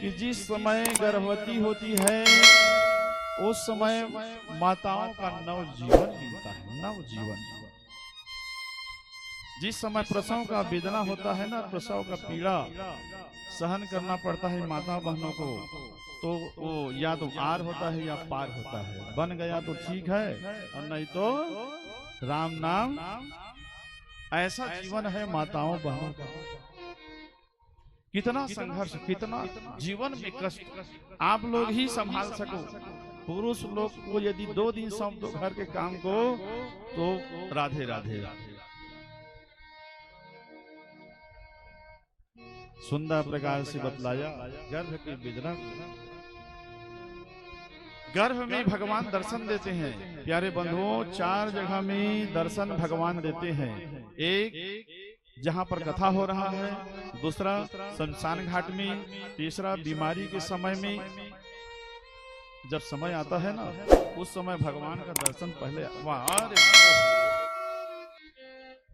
कि जिस समय गर्भवती होती है उस समय माताओं का नवजीवन मिलता है, नवजीवन। जिस समय प्रसव का वेदना होता है ना, प्रसव का पीड़ा सहन करना पड़ता है माता बहनों को, तो वो या तो आर होता है या पार होता है। बन गया तो ठीक है, और नहीं तो राम नाम। ऐसा जीवन है माताओं बहनों का। कितना संघर्ष, कितना जीवन में कष्ट आप लोग ही संभाल सको। पुरुष लोग को यदि 2 दिन सौंप दो घर के काम को, तो राधे राधे। सुंदर प्रकार से बतलाया गर्भ के वेदना को। गर्भ में भगवान दर्शन देते हैं प्यारे बंधुओं। 4 जगह में दर्शन भगवान देते हैं। एक जहां पर कथा हो रहा है, दूसरा शमशान घाट में, तीसरा बीमारी के समय में। जब समय आता है ना, उस समय भगवान का दर्शन पहले।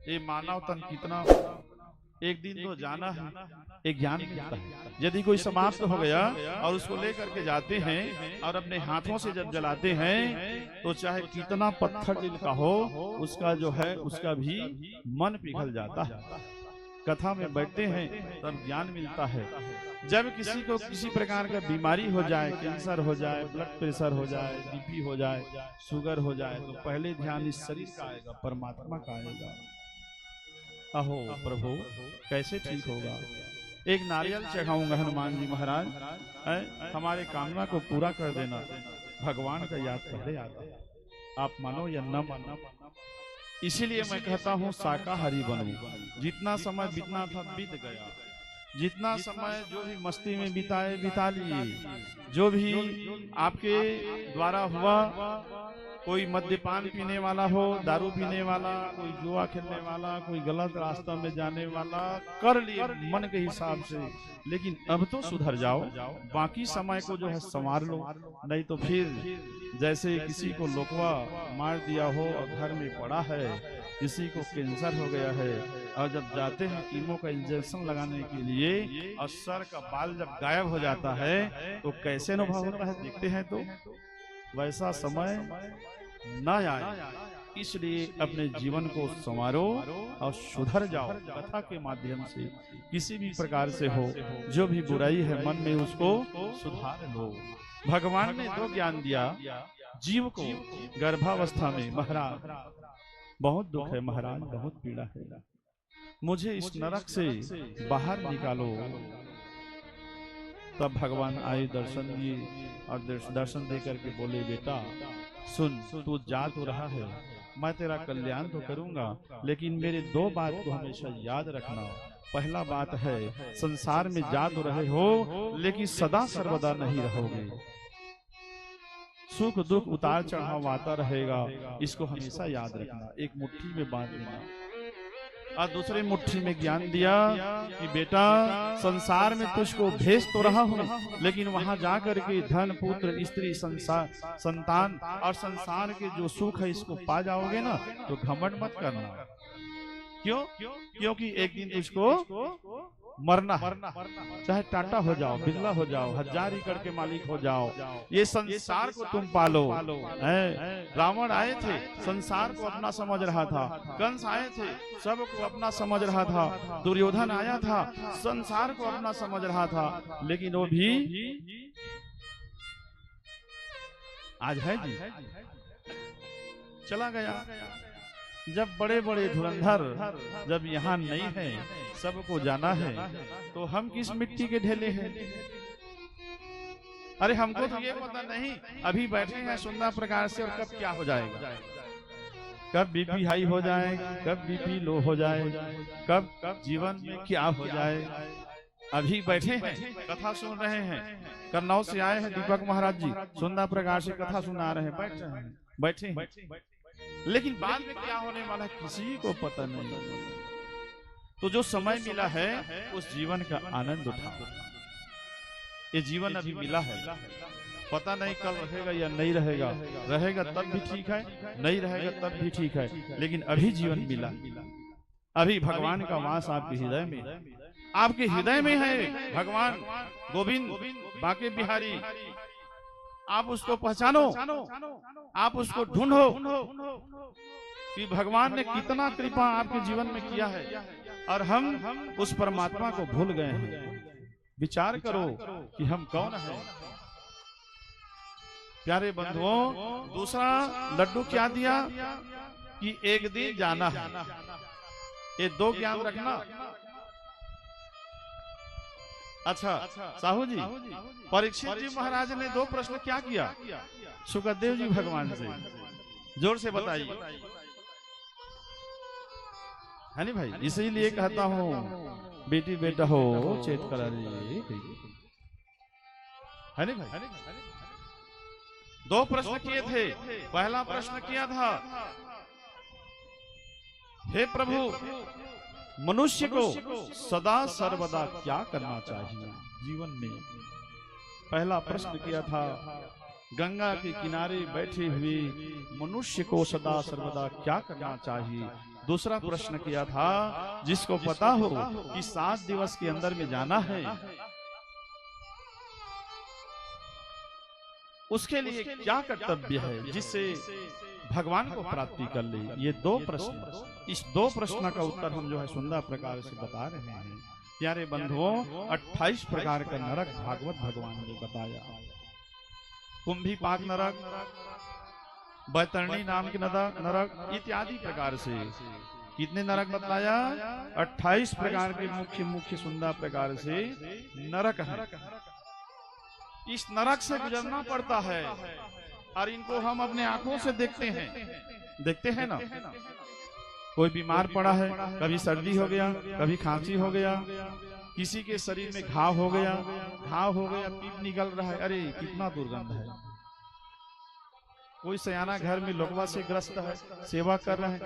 ये मानव तन कितना, एक दिन तो जाना है, एक ज्ञान मिलता है। यदि कोई समाप्त हो गया और उसको लेकर के जाते हैं और अपने हाथों से जब जलाते हैं, तो चाहे कितना पत्थर दिल का हो, उसका जो है उसका भी मन पिघल जाता है। कथा में बैठते हैं तब ज्ञान मिलता है। जब किसी को किसी प्रकार का बीमारी हो जाए, कैंसर हो जाए, ब्लड प्रेशर हो जाए, बीपी हो जाए, शुगर हो जाए, तो पहले ध्यान इस शरीर का आएगा, परमात्मा का आएगा। अहो प्रभु कैसे ठीक होगा। एक नारियल चढ़ाऊंगा हनुमान जी महाराज, हमारे कामना को पूरा कर देना। भगवान का याद पहले आता है, आप मानो या न मानो। इसीलिए मैं कहता हूँ शाकाहारी बनो। जितना समय बीतना था बीत गया। जितना समय जो भी मस्ती में बिताए बिता लिए। जो भी आपके द्वारा हुआ, कोई मद्यपान पीने वाला हो, दारू पीने वाला, कोई जुआ खेलने वाला, कोई गलत रास्ता में जाने वाला, कर लिए मन के हिसाब से। लेकिन अब तो सुधर जाओ, बाकी समय को जो है संवार लो। नहीं तो फिर जैसे किसी को लोकवा मार दिया हो और घर में पड़ा है, किसी को कैंसर हो गया है, और जब जाते हैं कीमो का इंजेक्शन लगाने के लिए और सर का बाल जब गायब हो जाता है, तो कैसे अनुभव होता है देखते हैं। तो वैसा समय न आए, इसलिए अपने जीवन को संवारो और सुधर जाओ। कथा के माध्यम से किसी भी प्रकार से हो, जो भी बुराई है मन में उसको सुधार लो। भगवान ने 2 ज्ञान दिया जीव को गर्भावस्था में। महाराज बहुत दुख है महाराज, बहुत पीड़ा है, मुझे इस नरक से बाहर निकालो। तब भगवान आए, दर्शन दिए, और दर्शन दे करके बोले बेटा सुन, तू जा तो रहा है, मैं तेरा कल्याण तो करूंगा, लेकिन मेरे 2 बात को हमेशा याद रखना। पहला बात है, संसार में जा तो रहे हो, लेकिन सदा सर्वदा नहीं रहोगे। सुख दुख उतार चढ़ाव आता रहेगा, इसको हमेशा याद रखना। एक मुट्ठी में बांध लेना। और दूसरे मुट्ठी में ज्ञान दिया कि बेटा संसार में तुझको भेज तो रहा हूँ, लेकिन वहां जाकर के धन पुत्र स्त्री संसार संतान और संसार के जो सुख है इसको पा जाओगे ना, तो घमंड मत करना। क्यों? क्योंकि एक दिन तुझको मरना है। चाहे टाटा हो जाओ, बिरला हो जाओ, 1000 एकड़ के मालिक हो जाओ, ये संसार को तुम पालो। रावण आए थे, संसार को अपना समझ रहा था। कंस आए थे, सबको अपना समझ रहा था। दुर्योधन आया था, संसार को अपना समझ रहा था, लेकिन वो भी आज है जी चला गया। जब बड़े बड़े धुरंधर जब यहाँ नहीं है, सबको जाना है, तो हम किस मिट्टी के ढेले हैं। अरे हमको तो ये पता नहीं, अभी बैठे हैं सुंदर प्रकार से, और कब क्या हो जाएगा, कब बीपी हाई हो जाए, कब बीपी लो हो जाए, कब जीवन में क्या हो जाए। अभी बैठे हैं, कथा सुन रहे हैं, कन्नौज से आए हैं दीपक महाराज जी, सुंदर प्रकार से कथा सुना रहे हैं, बैठे हैं, लेकिन बाद में क्या होने वाला है किसी को पता नहीं। तो जो समय मिला है उस जीवन का आनंद उठाओ। ये जीवन अभी मिला है, पता नहीं कल रहेगा या नहीं रहेगा। रहेगा तब भी ठीक है, नहीं रहेगा तब भी ठीक है, लेकिन अभी जीवन मिला, अभी भगवान का वास आपके हृदय में। आपके हृदय में है भगवान गोविंद बांके बिहारी। आप उसको पहचानो, आप उसको ढूंढो कि भगवान ने कितना कृपा आपके जीवन में किया है और हम उस परमात्मा को भूल गए हैं। विचार करो कि हम कौन हैं। प्यारे बंधुओं, दूसरा लड्डू क्या दिया कि एक दिन जाना है। ये दो ज्ञान रखना। अच्छा साहू जी, परीक्षित जी महाराज ने दो प्रश्न क्या किया सुखदेव जी भगवान से, जोर से बताइए। है नहीं भाई, इसीलिए कहता हूँ बेटी बेटा हो चेत करा है नहीं भाई। दो प्रश्न किए थे। पहला प्रश्न किया था, हे प्रभु मनुष्य को सदा सर्वदा क्या करना चाहिए जीवन में। पहला प्रश्न किया था, गंगा के किनारे बैठे हुए मनुष्य को सदा सर्वदा क्या करना चाहिए। दूसरा प्रश्न किया था, जिसको पता हो कि 7 दिवस के अंदर में जाना है, उसके लिए क्या कर्तव्य है जिससे भगवान को प्राप्ति कर ले। ये दो प्रश्न, इस दो प्रश्न का उत्तर हम जो है सुंदर प्रकार से बता रहे हैं। प्यारे बंधुओं, 28 प्रकार का नरक भागवत भगवान ने बताया। कुंभी पाक नरक, बैतरणी नाम के नरक इत्यादि प्रकार से कितने नरक बतलाया? 28 प्रकार के मुख्य मुख्य सुंदर प्रकार से नरक है। इस नरक से गुजरना पड़ता है और इनको हम अपने आंखों से देखते हैं ना। कोई बीमार पड़ा है, कभी सर्दी हो गया, कभी खांसी हो गया, किसी के शरीर में घाव हो गया, पीप निकल रहा है, अरे कितना दुर्गंध है। कोई सयाना घर में लोकवा से ग्रस्त है, सेवा कर रहे हैं,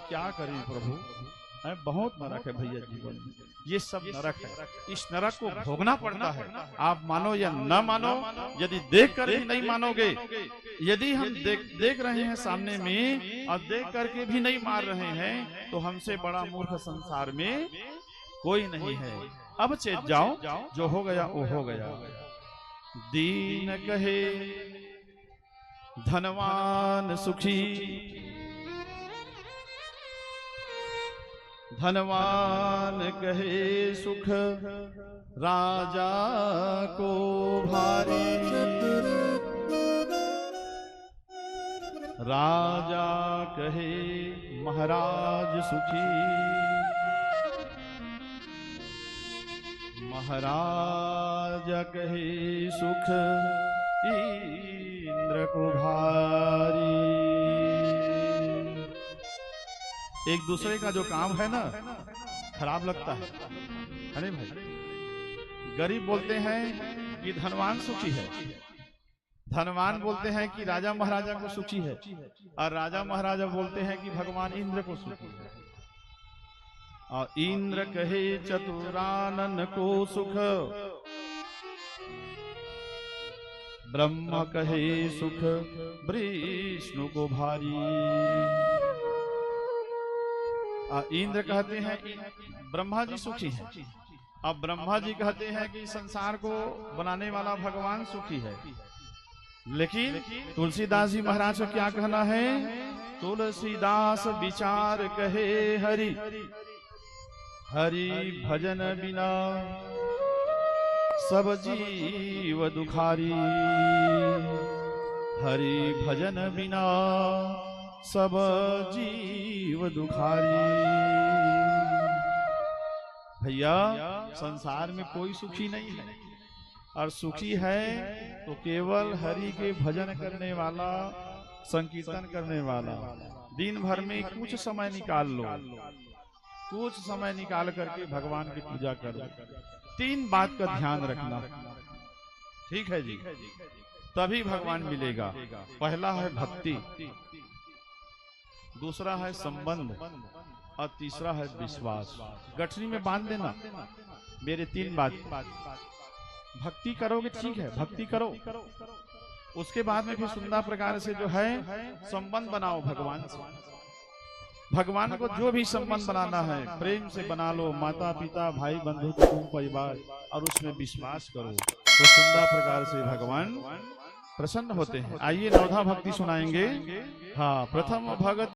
क्या करें प्रभु, बहुत नरक है भैया जीवन में। ये सब नरक है, इस नरक को भोगना पड़ता है। आप मानो या न मानो, यदि देख कर भी नहीं मानोगे, यदि हम देख रहे हैं सामने में और देख करके भी नहीं मार रहे हैं, तो हमसे बड़ा मूर्ख संसार में कोई नहीं है। अब चेत जाओ, जो हो गया वो हो गया। दीन कहे धनवान सुखी, धनवान कहे सुख राजा को भारी। राजा कहे महाराज सुखी, महाराज कहे सुख इंद्र को भारी। एक दूसरे का जो काम है ना खराब लगता है नहीं भाई। गरीब बोलते हैं कि धनवान सुखी है, धनवान बोलते हैं कि राजा महाराजा को सुखी है, और राजा महाराजा बोलते हैं कि भगवान इंद्र को सुखी है। और इंद्र कहे चतुरानन को सुख, ब्रह्म कहे सुख विष्णु को भारी। इंद्र कहते हैं कि ब्रह्मा जी सुखी हैं, अब ब्रह्मा जी कहते हैं कि संसार को बनाने वाला भगवान सुखी है। लेकिन तुलसीदास जी महाराज का क्या कहना है? तुलसीदास विचार कहे हरि, हरि भजन बिना सब जीव दुखारी। हरि भजन बिना सब जीव दुखारी। भैया संसार में कोई सुखी नहीं है, और सुखी है तो केवल हरि के भजन करने वाला, संकीर्तन करने वाला। दिन भर में कुछ समय निकाल लो, कुछ समय निकाल करके भगवान की पूजा करो। 3 बात का ध्यान रखना, ठीक है जी, तभी भगवान मिलेगा। पहला है भक्ति, दूसरा है संबंध, और तीसरा है विश्वास। गठरी में बांध देना मेरे 3 बात। भक्ति करोगे ठीक है, भक्ति करो, उसके बाद में फिर सुंदर प्रकार से जो है संबंध बनाओ भगवान से। भगवान को जो भी संबंध बनाना है प्रेम से बना लो, माता पिता भाई बंधु कुटुंब परिवार, और उसमें विश्वास करो तो सुंदर प्रकार से भगवान प्रसन्न होते हैं। आइए नवधा भक्ति सुनाएंगे। हाँ, प्रथम भगत